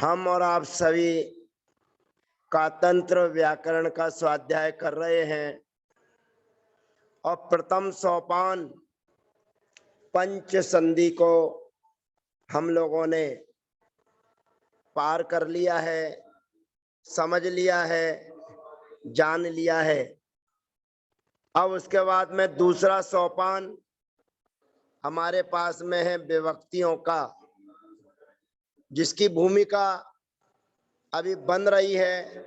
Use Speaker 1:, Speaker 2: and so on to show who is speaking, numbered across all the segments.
Speaker 1: हम और आप सभी का तंत्र व्याकरण का स्वाध्याय कर रहे हैं और प्रथम सोपान पंच संधि को हम लोगों ने पार कर लिया है, समझ लिया है, जान लिया है। अब उसके बाद में दूसरा सोपान हमारे पास में है विभक्तियों का, जिसकी भूमिका अभी बन रही है।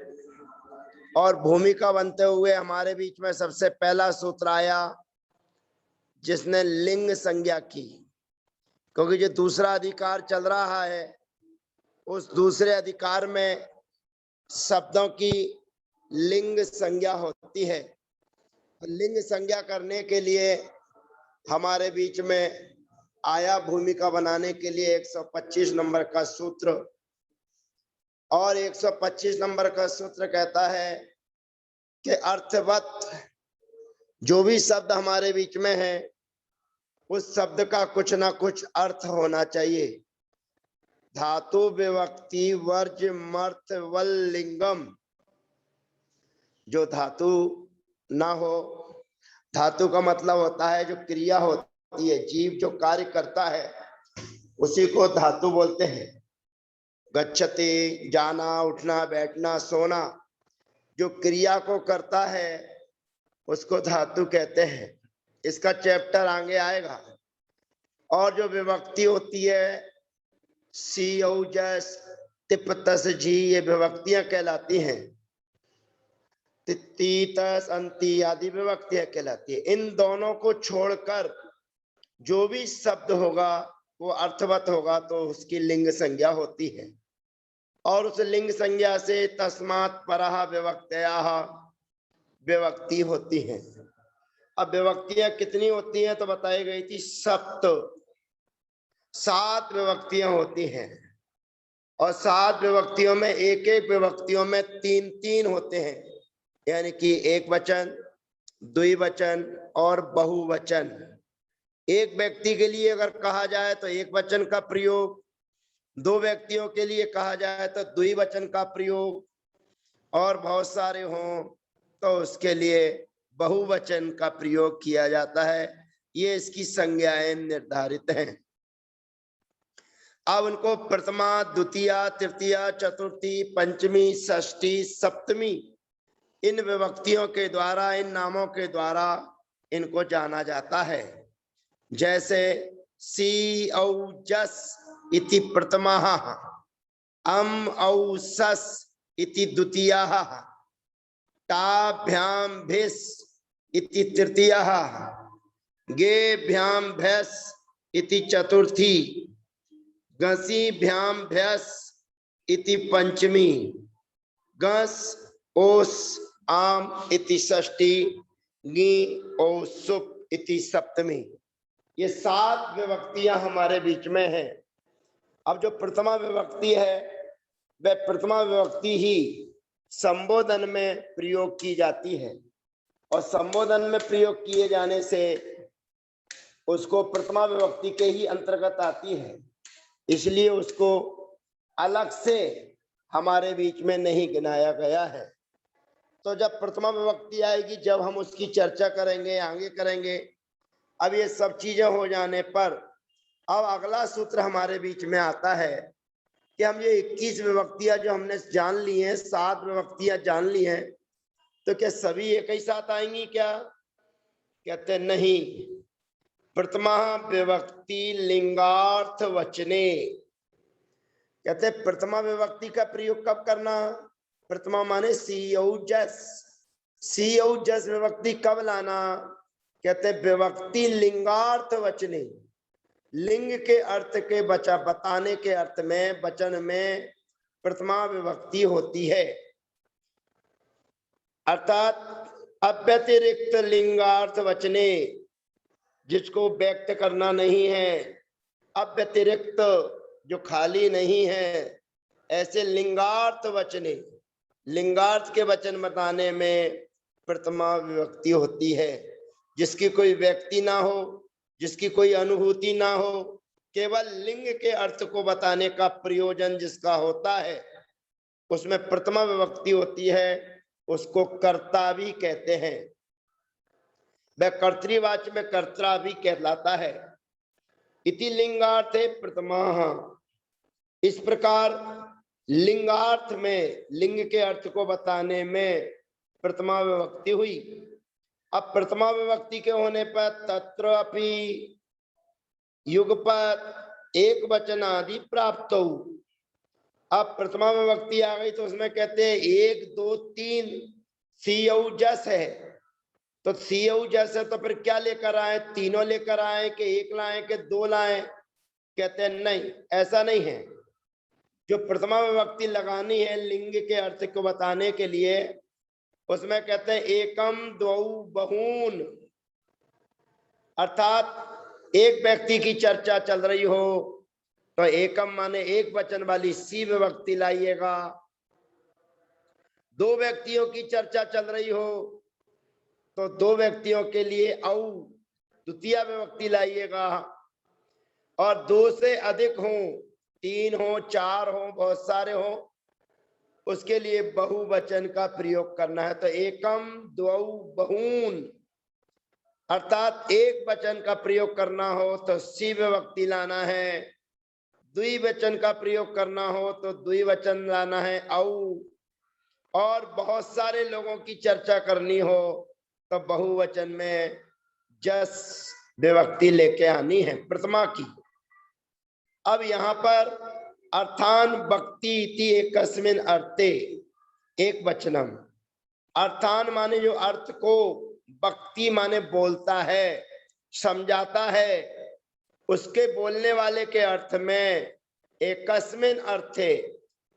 Speaker 1: और भूमिका बनते हुए हमारे बीच में सबसे पहला सूत्र आया जिसने लिंग संज्ञा की, क्योंकि जो दूसरा अधिकार चल रहा है उस दूसरे अधिकार में शब्दों की लिंग संज्ञा होती है। लिंग संज्ञा करने के लिए हमारे बीच में आया भूमिका बनाने के लिए 125 नंबर का सूत्र। और 125 नंबर का सूत्र कहता है कि अर्थवत जो भी शब्द हमारे बीच में है उस शब्द का कुछ ना कुछ अर्थ होना चाहिए। धातु विभक्ति वर्ज मर्थ वल लिंगम, जो धातु ना हो, धातु का मतलब होता है जो क्रिया होती है, जीव जो कार्य करता है उसी को धातु बोलते हैं। गच्छति जाना, उठना, बैठना, सोना, जो क्रिया को करता है उसको धातु कहते हैं। इसका चैप्टर आगे आएगा। और जो विभक्ति होती है सी औ जस तिप तस झी, ये विभक्तियां कहलाती हैं। तित्ती तस अंति आदि विभक्तियां कहलाती है। इन दोनों को छोड़कर जो भी शब्द होगा वो अर्थवत होगा तो उसकी लिंग संज्ञा होती है। और उस लिंग संज्ञा से तस्मात् परः विभक्तयः विभक्ति होती है। अब विभक्तियां कितनी होती हैं तो बताई गई थी सप्त, 7 विभक्तियां होती हैं। और 7 विभक्तियों में एक एक विभक्तियों में 3-3 होते हैं, यानी कि एक वचन, द्विवचन और बहुवचन। एक व्यक्ति के लिए अगर कहा जाए तो एक वचन का प्रयोग, 2 व्यक्तियों के लिए कहा जाए तो द्विवचन का प्रयोग, और बहुत सारे हों तो उसके लिए बहुवचन का प्रयोग किया जाता है। ये इसकी संज्ञाएं निर्धारित हैं। अब उनको प्रथमा, द्वितीया, तृतीया, चतुर्थी, पंचमी, षष्ठी, सप्तमी, इन विभक्तियों के द्वारा, इन नामों के द्वारा इनको जाना जाता है। जैसे सी औ जस इति प्रथमः, अम औ सस इति द्वितीयः, ताभ्यां भिस इति तृतीयः, गेभ्यां भैस इति चतुर्थी, गसीभ्यां भैस इति पंचमी, गस ओस आम इति षष्ठी, गी ओ सुप इति सप्तमी। ये 7 विभक्तियां हमारे बीच में हैं। अब जो प्रथमा विभक्ति है वह प्रथमा विभक्ति ही संबोधन में प्रयोग की जाती है, और संबोधन में प्रयोग किए जाने से उसको प्रथमा विभक्ति के ही अंतर्गत आती है, इसलिए उसको अलग से हमारे बीच में नहीं गिनाया गया है। तो जब प्रथमा विभक्ति आएगी, जब हम उसकी चर्चा करेंगे, आगे करेंगे। अब ये सब चीजें हो जाने पर अब अगला सूत्र हमारे बीच में आता है कि हम ये 21 विभक्तियां जो हमने जान ली हैं, 7 विभक्तियां जान ली हैं, तो क्या सभी एक ही साथ आएंगी क्या? कहते नहीं। प्रथमा विभक्ति लिंगार्थ वचने, कहते प्रथमा विभक्ति का प्रयोग कब करना? प्रथमा माने सी औ जस, सी औ जस विभक्ति कब लाना? कहते विभक्ति लिंगार्थ वचने, लिंग के अर्थ के बताने के अर्थ में वचन में प्रथमा विभक्ति होती है। अर्थात अव्यतिरिक्त लिंगार्थ वचने, जिसको व्यक्त करना नहीं है, अव्यतिरिक्त जो खाली नहीं है, ऐसे लिंगार्थ वचने, लिंगार्थ के वचन बताने में प्रथमा विभक्ति होती है। जिसकी कोई व्यक्ति ना हो, जिसकी कोई अनुभूति ना हो, केवल लिंग के अर्थ को बताने का प्रयोजन जिसका होता है उसमें प्रथमा विभक्ति होती है, उसको कर्ता भी कहते हैं। वह कर्तृवाच्य में कर्ता भी कहलाता है। इति लिंगार्थे प्रथमा, इस प्रकार लिंगार्थ में लिंग के अर्थ को बताने में प्रथमा विभक्ति हुई। अब प्रथमा विभक्ति के होने पर तत्र अपि युगपत एक वचन आदि प्राप्त हो। अब प्रथमा विभक्ति आ गई तो उसमें कहते हैं 1 2 3 सियौ जस है, तो सियौ जस है तो फिर क्या लेकर आए, तीनों लेकर आए कि एक लाए कि दो लाए? कहते हैं नहीं, ऐसा नहीं है। जो प्रथमा विभक्ति लगानी है लिंग के अर्थ को बताने के लिए उसमें कहते हैं एकम द्वौ बहून, अर्थात एक व्यक्ति की चर्चा चल रही हो तो एकम माने एक वचन वाली सी विभक्ति लाइएगा। दो व्यक्तियों की चर्चा चल रही हो तो दो व्यक्तियों के लिए औ द्वितीय विभक्ति लाइएगा। और दो से अधिक हो, 3 हो 4 हो, बहुत सारे हो, उसके लिए बहुवचन का प्रयोग करना है। तो एकम द्वौ बहून, अर्थात एक वचन का प्रयोग करना हो तो सी विभक्ति लाना है, द्विवचन का प्रयोग करना हो तो द्विवचन लाना है औ, और बहुत सारे लोगों की चर्चा करनी हो तो बहुवचन में जस विभक्ति लेके आनी है प्रथमा की। अब यहाँ पर अर्थान भक्ति इति एकस्मिन् अर्थे एक वचनम, अर्थान माने जो अर्थ को, भक्ति माने बोलता है, समझाता है, उसके बोलने वाले के अर्थ में एकस्मिन् अर्थे,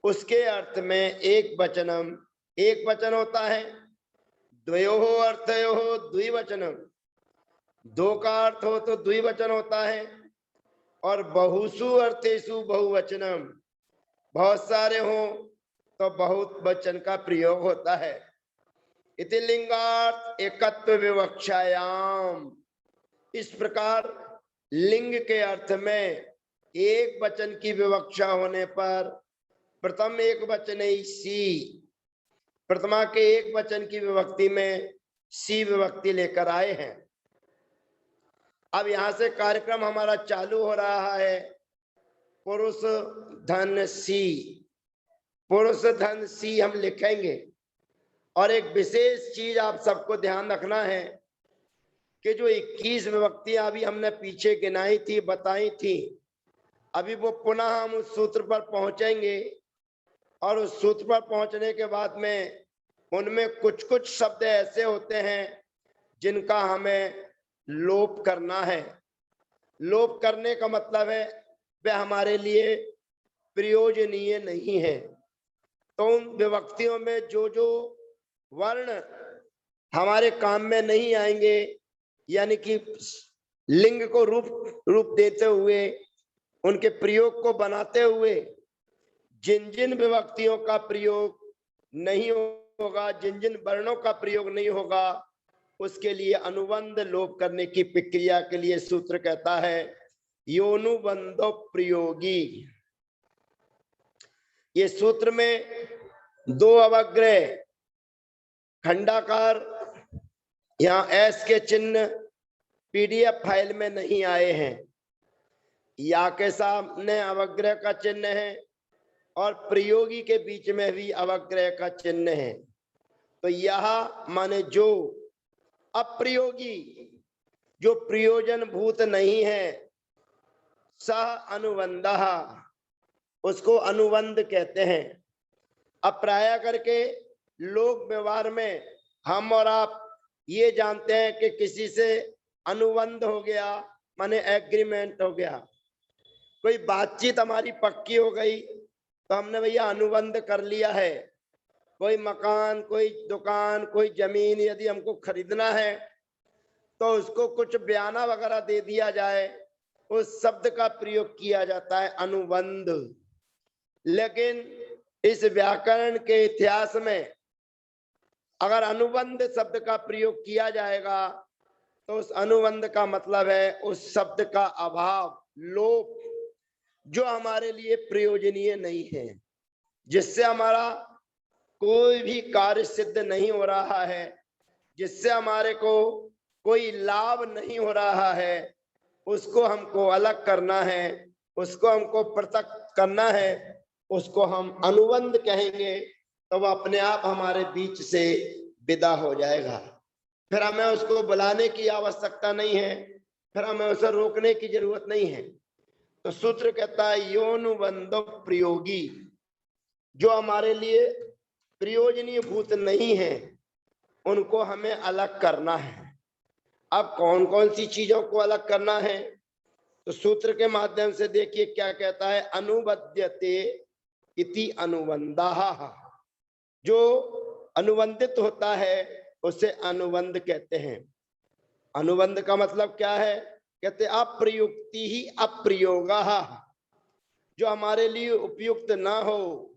Speaker 1: उसके अर्थ में एक वचनम, एक वचन होता है। द्वयोः अर्थयोः द्विवचनम, दो का अर्थ हो तो द्विवचन होता है। और बहुसु अर्थेषु बहुवचनम, बहुत सारे हो तो बहुत वचन का प्रयोग होता है। इति लिंगार्थ एकत्व विवक्षायाम, इस प्रकार लिंग के अर्थ में एक वचन की विवक्षा होने पर प्रथम एक वचन सी, प्रथमा के एक वचन की विभक्ति में सी विभक्ति लेकर आए हैं। अब यहां से कार्यक्रम हमारा चालू हो रहा है। पुरुष धन सी, पुरुष धन सी हम लिखेंगे। और एक विशेष चीज आप सबको ध्यान रखना है कि जो 21 विभक्तियां अभी हमने पीछे गिनाई थी, बताई थी, अभी वो पुनः हम उस सूत्र पर पहुंचेंगे। और उस सूत्र पर पहुंचने के बाद में उनमें कुछ कुछ शब्द ऐसे होते हैं जिनका हमें लोप करना है। लोप करने का मतलब है वे हमारे लिए प्रयोजनीय नहीं है। तो उन विभक्तियों में जो जो वर्ण हमारे काम में नहीं आएंगे, यानी कि लिंग को रूप देते हुए, उनके प्रयोग को बनाते हुए जिन जिन विभक्तियों का प्रयोग नहीं होगा, जिन जिन वर्णों का प्रयोग नहीं होगा, उसके लिए अनुबंध लोप करने की प्रक्रिया के लिए सूत्र कहता है योनुबंधो प्रयोगी। ये सूत्र में दो अवग्रह खंडाकार, यहाँ एस के चिन्ह पीडीएफ फाइल में नहीं आए हैं। या के सामने अवग्रह का चिन्ह है और प्रयोगी के बीच में भी अवग्रह का चिन्ह है। तो यह माने जो अप्रयोगी, जो प्रयोजन भूत नहीं है, सह अनुबंधः, उसको अनुबंध कहते हैं। अब प्राय करके लोक व्यवहार में हम और आप ये जानते हैं कि किसी से अनुबंध हो गया माने एग्रीमेंट हो गया, कोई बातचीत हमारी पक्की हो गई तो हमने भैया अनुबंध कर लिया है। कोई मकान, कोई दुकान, कोई जमीन यदि हमको खरीदना है तो उसको कुछ बयाना वगैरह दे दिया जाए, उस शब्द का प्रयोग किया जाता है अनुबंध। लेकिन इस व्याकरण के इतिहास में अगर अनुबंध शब्द का प्रयोग किया जाएगा तो उस अनुबंध का मतलब है उस शब्द का अभाव, लोप, जो हमारे लिए प्रयोजनीय नहीं है, जिससे हमारा कोई भी कार्य सिद्ध नहीं हो रहा है, जिससे हमारे को कोई लाभ नहीं हो रहा है, उसको हमको अलग करना है, उसको हमको पृथक करना है, उसको हम अनुबंध कहेंगे। तो वह अपने आप हमारे बीच से विदा हो जाएगा। फिर हमें उसको बुलाने की आवश्यकता नहीं है, फिर हमें उसे रोकने की जरूरत नहीं है। तो सूत्र कहता है योनुबंधो प्रयोगी, जो हमारे लिए प्रयोजनीय भूत नहीं है उनको हमें अलग करना है। अब कौन कौन सी चीजों को अलग करना है, तो सूत्र के माध्यम से देखिए क्या कहता है। अनुबध्यते इति अनुबंधः, जो अनुबंधित होता है उसे अनुबंध कहते हैं। अनुबंध का मतलब क्या है, कहते अप्रयुक्ति ही अप्रयोगः, जो हमारे लिए उपयुक्त ना हो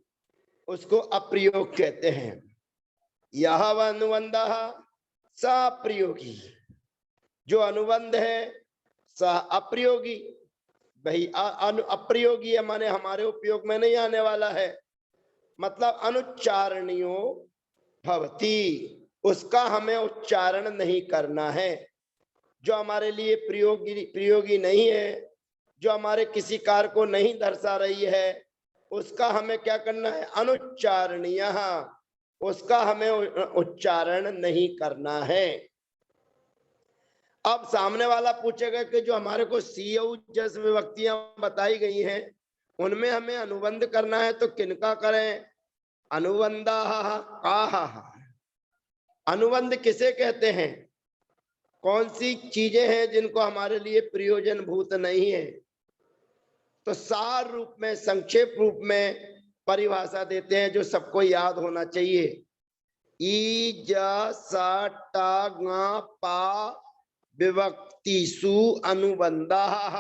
Speaker 1: उसको अप्रयोग कहते हैं। यह अनुबंधः स अप्रयोगी, जो अनुबंध है सह अप्रयोगी। भाई अप्रयोगी है माने हमारे उपयोग में नहीं आने वाला है, मतलब अनुच्चारणीयो भवति, उसका हमें उच्चारण नहीं करना है। जो हमारे लिए प्रयोगी नहीं है, जो हमारे किसी कार्य को नहीं दर्शा रही है, उसका हमें क्या करना है, अनुच्चारणीय, उसका हमें उच्चारण नहीं करना है। अब सामने वाला पूछेगा कि जो हमारे को सीयऊ जस विभक्तियां बताई गई हैं उनमें हमें अनुबंध करना है तो किनका करें। अनुबंधा काहा, अनुबंध किसे कहते हैं, कौन सी चीजें हैं जिनको हमारे लिए प्रयोजन भूत नहीं है। तो सार रूप में, संक्षेप रूप में परिभाषा देते हैं जो सबको याद होना चाहिए। ई ज सा टा गा पा विभक्तिषु अनुबंधः।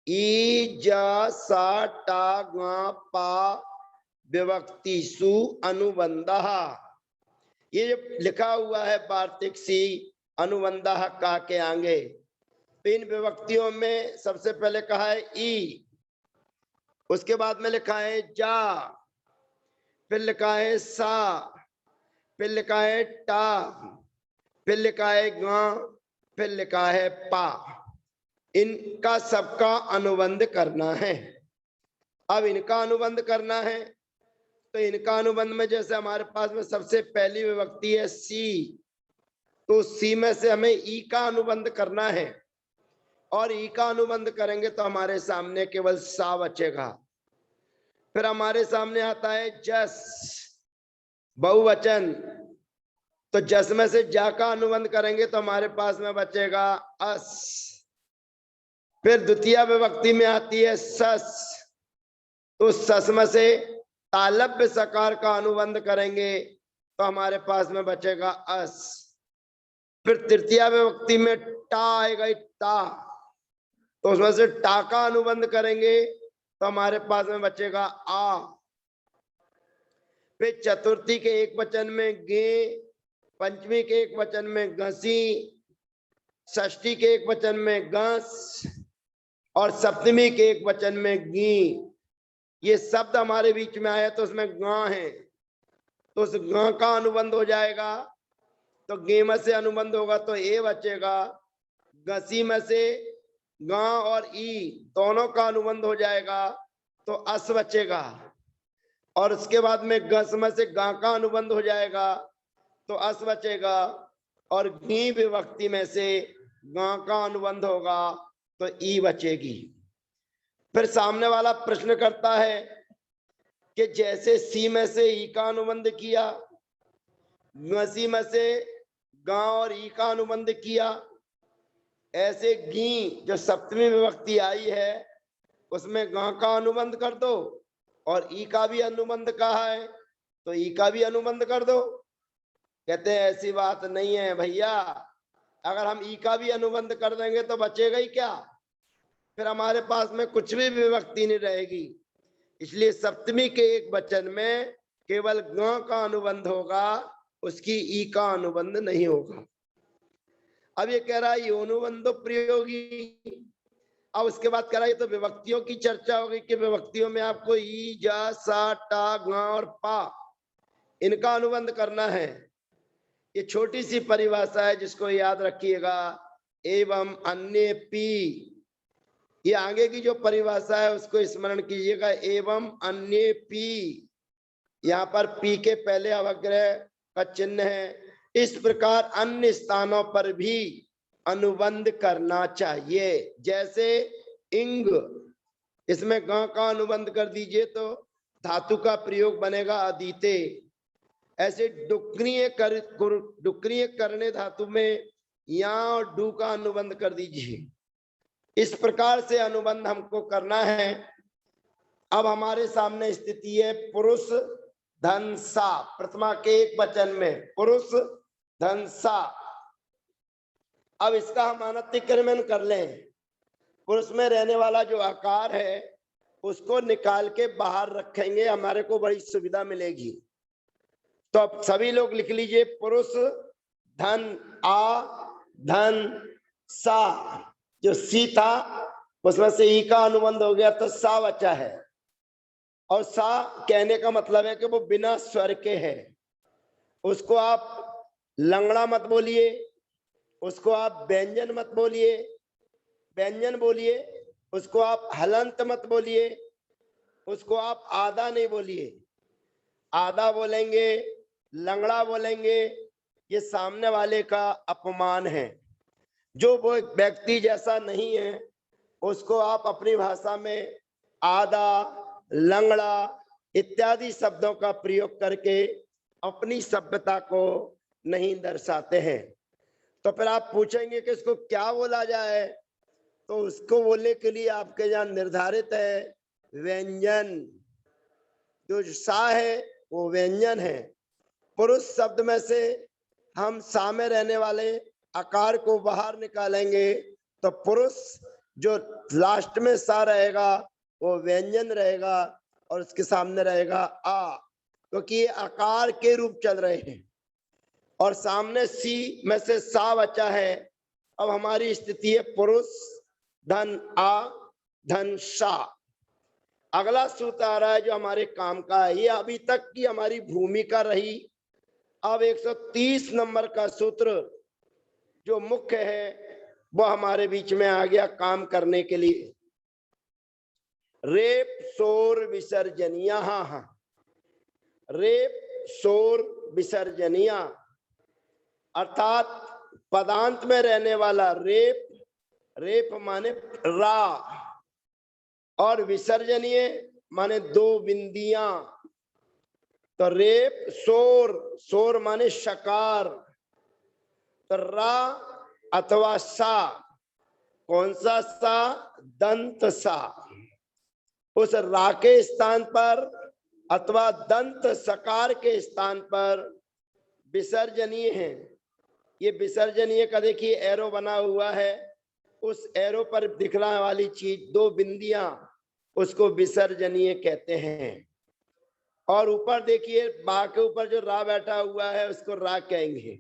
Speaker 1: ई ज सा टा गा पा विभक्तिषु अनुबंधः, ये जो लिखा हुआ है वार्तिक सी अनुबंधः का के आगे, तीन विभक्तियों में सबसे पहले कहा है ई, उसके बाद में लिखा है जा, फिर लिखा है सा, फिर लिखा है टा, फिर लिखा है गा, फिर लिखा है पा। इनका सबका अनुबंध करना है। अब इनका अनुबंध करना है तो इनका अनुबंध में जैसे हमारे पास में सबसे पहली विभक्ति है सी, तो सी में से हमें ई का अनुबंध करना है, और ई का अनुबंध करेंगे तो हमारे सामने केवल सा बचेगा। फिर हमारे सामने आता है जस, बहुवचन, तो जस में से जा का अनुबंध करेंगे तो हमारे पास में बचेगा अस। फिर द्वितीय विभक्ति में आती है सस, तो सस में से तालव्य सकार का अनुबंध करेंगे तो हमारे पास में बचेगा अस। फिर तृतीय विभक्ति में टा आएगा, टा, तो उसमें से टा का अनुबंध करेंगे तो हमारे पास में बचेगा आ। फिर चतुर्थी के एक वचन में गे, पंचमी के एक वचन में घसी, षष्ठी के एक वचन में घस, और सप्तमी के एक वचन में गी। ये शब्द हमारे बीच में आया तो उसमें गा है, तो उस गा का अनुबंध हो जाएगा, तो गे में से अनुबंध होगा तो ए बचेगा। घसी में से गा और ई दोनों का अनुबंध हो जाएगा तो अस बचेगा, और उसके बाद में घस में से गा का अनुबंध हो जाएगा तो अस बचेगा, और घी विभक्ति में से गा का अनुबंध होगा तो ई बचेगी। फिर सामने वाला प्रश्न करता है कि जैसे सी में से ई का अनुबंध किया, घसी में से गा और ई का अनुबंध किया, ऐसे गी जो सप्तमी विभक्ति आई है उसमें गा का अनुबंध कर दो, और ई का भी अनुबंध कहा है तो ई का भी अनुबंध कर दो। कहते हैं ऐसी बात नहीं है भैया, अगर हम ई का भी अनुबंध कर देंगे तो बचेगा ही क्या, फिर हमारे पास में कुछ भी विभक्ति नहीं रहेगी। इसलिए सप्तमी के एक वचन में केवल ग का अनुबंध होगा, उसकी ई का अनुबंध नहीं होगा। अब ये कह रहा है योनुबंधो प्रयोगी, अब उसके बाद कह रहा है तो विभक्तियों की चर्चा होगी कि विभक्तियों में आपको ई, जा, सा, टा, गा और पा इनका अनुबंध करना है। ये छोटी सी परिभाषा है जिसको याद रखिएगा। एवं अन्य पी, ये आगे की जो परिभाषा है उसको स्मरण कीजिएगा। एवं अन्य पी, यहाँ पर पी के पहले अवग्रह का चिन्ह है। इस प्रकार अन्य स्थानों पर भी अनुबंध करना चाहिए। जैसे इंग, इसमें ग का अनुबंध कर दीजिए तो धातु का प्रयोग बनेगा अदिते। ऐसे डुक्रिय करने धातु में या और डू का अनुबंध कर दीजिए। इस प्रकार से अनुबंध हमको करना है। अब हमारे सामने स्थिति है पुरुष धन सा, प्रथमा के एक वचन में पुरुष धन सा। अब इसका हम अनतिक्रमण कर लें। पुरुष में रहने वाला जो आकार है उसको निकाल के बाहर रखेंगे, हमारे को बड़ी सुविधा मिलेगी। तो अब सभी लोग लिख लीजिए पुरुष धन आ धन सा। जो सी था उसमें से ई का अनुबंध हो गया तो सा बचा है। और सा कहने का मतलब है कि वो बिना स्वर के है। उसको आप लंगड़ा मत बोलिए, उसको आप व्यंजन मत बोलिए, व्यंजन बोलिए। उसको आप हलंत मत बोलिए, उसको आप आधा नहीं बोलिए। आधा बोलेंगे, लंगड़ा बोलेंगे, ये सामने वाले का अपमान है। जो वो व्यक्ति जैसा नहीं है उसको आप अपनी भाषा में आधा, लंगड़ा इत्यादि शब्दों का प्रयोग करके अपनी सभ्यता को नहीं दर्शाते हैं। तो फिर आप पूछेंगे कि इसको क्या बोला जाए, तो उसको बोलने के लिए आपके यहाँ निर्धारित है व्यंजन। जो सा है वो व्यंजन है। पुरुष शब्द में से हम सा में रहने वाले आकार को बाहर निकालेंगे तो पुरुष जो लास्ट में सा रहेगा वो व्यंजन रहेगा और उसके सामने रहेगा आ, क्योंकि ये आकार के रूप चल रहे हैं। और सामने सी में से सा बचा है। अब हमारी स्थिति है पुरुष धन आ धन सा। अगला सूत्र आ रहा है जो हमारे काम का है। ये अभी तक की हमारी भूमिका रही। अब 130 नंबर का सूत्र जो मुख्य है वो हमारे बीच में आ गया काम करने के लिए। रेप शोर विसर्जनिया, हाँ, रेप शोर विसर्जनिया अर्थात पदांत में रहने वाला रेप, रेप माने रा, और विसर्जनीय माने दो बिंदियां। तो रेप शोर, शोर माने शकार, तो रा अथवा सा, कौन सा सा? दंत सा। उस रा के स्थान पर अथवा दंत सकार के स्थान पर विसर्जनीय है। ये विसर्जनीय का देखिए एरो बना हुआ है, उस एरो पर दिखने वाली चीज दो बिंदियां, उसको विसर्जनीय कहते हैं। और ऊपर देखिए बा के ऊपर जो रा बैठा हुआ है उसको रा कहेंगे।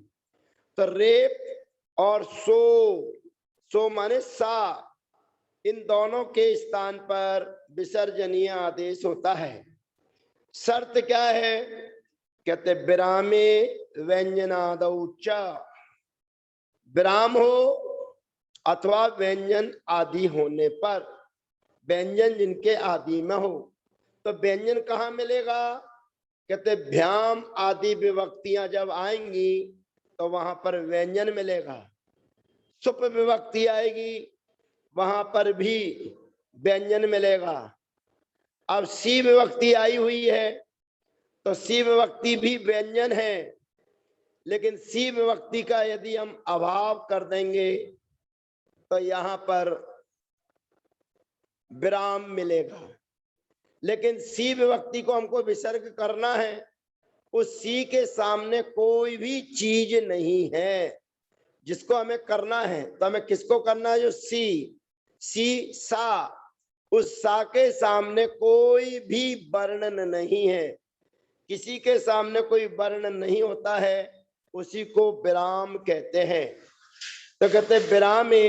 Speaker 1: तो रेप और सो, सो माने सा, इन दोनों के स्थान पर विसर्जनीय आदेश होता है। शर्त क्या है? कहते विरामे व्यंजनादौ च, विराम हो अथवा व्यंजन आदि होने पर, व्यंजन जिनके आदि में हो। तो व्यंजन कहाँ मिलेगा? कहते भ्याम आदि विभक्तियां जब आएंगी तो वहां पर व्यंजन मिलेगा। सुप विभक्ति आएगी वहां पर भी व्यंजन मिलेगा। अब सी विभक्ति आई हुई है तो सी विभक्ति भी व्यंजन है, लेकिन सी विभक्ति का यदि हम अभाव कर देंगे तो यहां पर विराम मिलेगा। लेकिन सी विभक्ति को हमको विसर्ग करना है, उस सी के सामने कोई भी चीज नहीं है जिसको हमें करना है। तो हमें किसको करना है? जो सी, सी सा, उस सा के सामने कोई भी वर्णन नहीं है। किसी के सामने कोई वर्णन नहीं होता है, उसी को विराम कहते हैं। तो कहते विरामे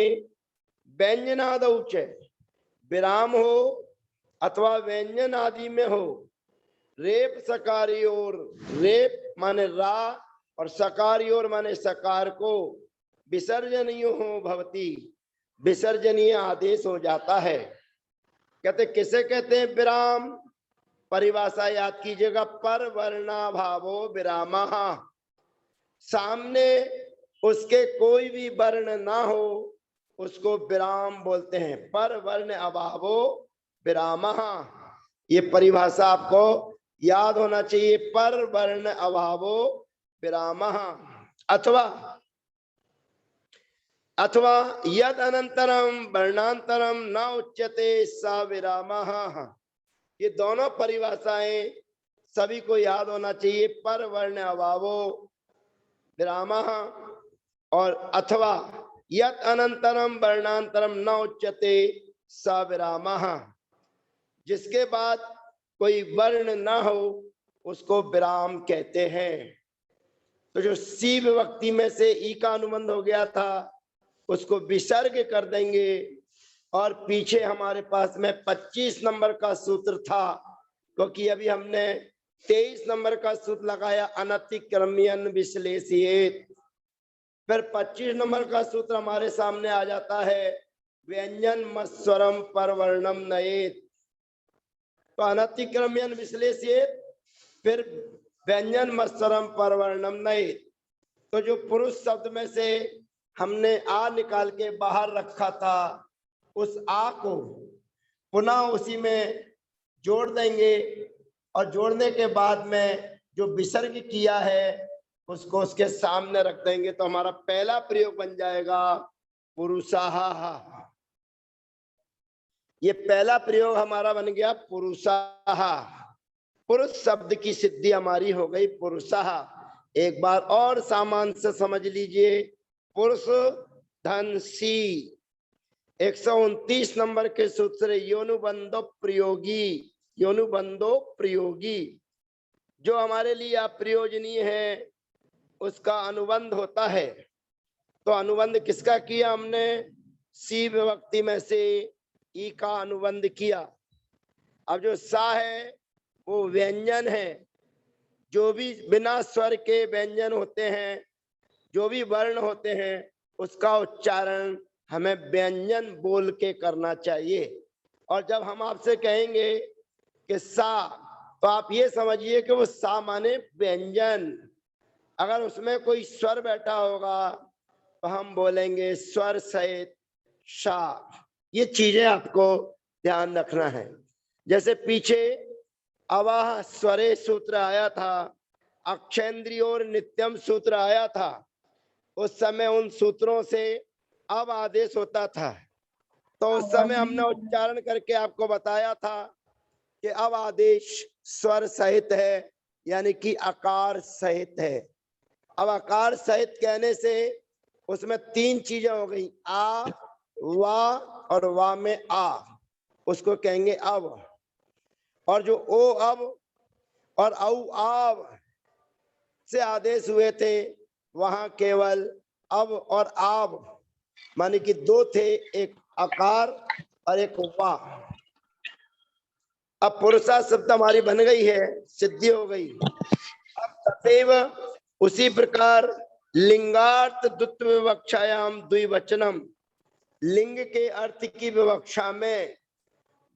Speaker 1: व्यंजनादौ च, विराम हो अथवा व्यंजन आदि में हो, रेप सकारी और, रेप माने रा और सकारी और माने सकार को, विसर्जनीय हो भवती, विसर्जनीय आदेश हो जाता है। कहते किसे कहते हैं विराम? परिभाषा याद कीजिएगा, पर वर्णाभावो विरामः, सामने उसके कोई भी वर्ण ना हो उसको विराम बोलते हैं। पर वर्ण अभावो विरामः, ये परिभाषा आपको याद होना चाहिए, पर वर्ण अभावो विरामः। अथवा अथवा यद अनंतरम वर्णांतरम न उच्यते सा विरामः, ये दोनों परिभाषाएं सभी को याद होना चाहिए, पर वर्ण अभावो विरामः और अथवा यत अनंतरम वर्णांतरम न उच्यते स विरामः, जिसके बाद कोई वर्ण न हो उसको विराम कहते हैं। तो जो सी विभक्ति में से ई का अनुबंध हो गया था उसको विसर्ग कर देंगे, और पीछे हमारे पास में 25 नंबर का सूत्र था, क्योंकि अभी हमने 23 नंबर का सूत्र लगाया, अनतिक्रम्यन विश्लेषित। फिर 25 नंबर का सूत्र हमारे सामने आ जाता है, व्यंजन मस्वरम परवर्णम नयेत। तो अनतिक्रम्यन विश्लेषित, फिर व्यंजन मस्वरम परवर्णम नयेत। तो जो पुरुष शब्द में से हमने आ निकाल के बाहर रखा था, उस आ को पुनः उसी में जोड़ देंगे, और जोड़ने के बाद में जो विसर्ग किया है उसको उसके सामने रख देंगे। तो हमारा पहला प्रयोग बन जाएगा पुरुषाहा। ये पहला प्रयोग हमारा बन गया पुरुषाहा, पुरुष शब्द की सिद्धि हमारी हो गई पुरुषाहा। एक बार और सामान्य से समझ लीजिए, पुरुष धन सी, 129 नंबर के सूत्र योनुबंधो प्रयोगी, योनुबंधो प्रयोगी, जो हमारे लिए अप्रयोजनीय है उसका अनुबंध होता है। तो अनुबंध किसका किया हमने? सी विभक्ति में से ई का अनुबंध किया। अब जो सा है वो व्यंजन है, जो भी बिना स्वर के व्यंजन होते हैं, जो भी वर्ण होते हैं उसका उच्चारण हमें व्यंजन बोल के करना चाहिए। और जब हम आपसे कहेंगे कि सा, तो आप ये समझिए कि वो सा माने व्यंजन। अगर उसमें कोई स्वर बैठा होगा तो हम बोलेंगे स्वर सहित शा। ये चीजें आपको ध्यान रखना है। जैसे पीछे अवाह स्वरे सूत्र आया था, अक्षेंद्रिय और नित्यम सूत्र आया था, उस समय उन सूत्रों से अब आदेश होता था। तो उस समय हमने उच्चारण करके आपको बताया था कि अब आदेश स्वर सहित है, यानी कि आकार सहित है। अब आकार सहित कहने से उसमें तीन चीजें हो गई, आ, वा और वा में आ, उसको कहेंगे अब। और जो ओ अब और औ आव से आदेश हुए थे, वहां केवल अब और आव माने कि दो थे, एक आकार और एक वा। अब पुरुषा शब्द हमारी बन गई है, सिद्धि हो गई। अब तथैव उसी प्रकार लिंगार्थ द्वित्व विवक्षायाम द्विवचनम, लिंग के अर्थ की विवक्षा में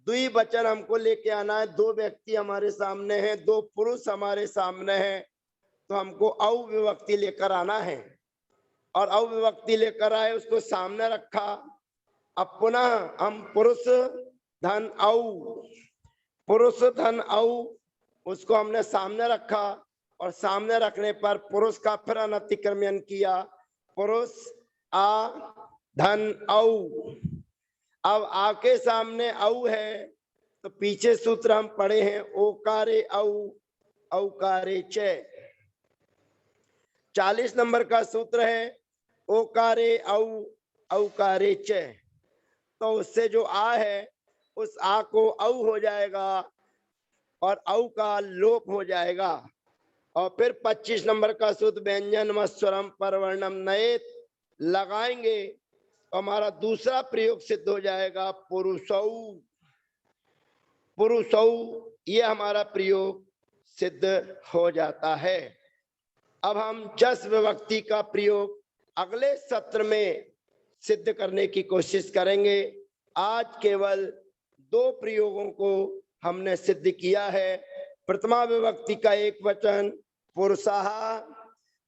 Speaker 1: द्विवचन हमको लेके आना है। दो व्यक्ति हमारे सामने हैं, दो पुरुष हमारे सामने हैं, तो हमको अविभक्ति लेकर आना है। और अविभक्ति लेकर आए, उसको सामने रखा। अब पुनः हम पुरुष धन औ, पुरुष धन औ, उसको हमने सामने रखा, और सामने रखने पर पुरुष का फिर अनतिक्रमण किया, पुरुष आ धन औ। अब आ के सामने औ है, तो पीछे सूत्र हम पढ़े हैं, ओकारे औ औकारे च। 40 नंबर का सूत्र है ओकारे औ औकारे च। तो उससे जो आ है उस आ को औ हो जाएगा और औ का लोप हो जाएगा। और फिर 25 नंबर का सूत्र व्यंजन स्वरम परवर्णम नयेत लगाएंगे, हमारा दूसरा प्रयोग सिद्ध हो जाएगा पुरुषौ। पुरुषौ ये हमारा प्रयोग सिद्ध हो जाता है। अब हम जस विभक्ति का प्रयोग अगले सत्र में सिद्ध करने की कोशिश करेंगे। आज केवल दो प्रयोगों को हमने सिद्ध किया है। प्रथमा विभक्ति का एक वचन पुरुषः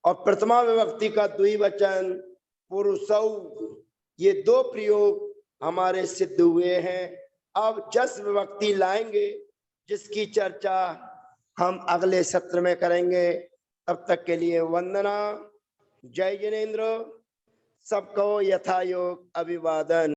Speaker 1: और प्रथमा विभक्ति का द्विवचन पुरुषौ, ये दो प्रयोग हमारे सिद्ध हुए हैं। अब जस विभक्ति लाएंगे जिसकी चर्चा हम अगले सत्र में करेंगे। तब तक के लिए वंदना। जय जिनेन्द्र। सबको यथायोग अभिवादन।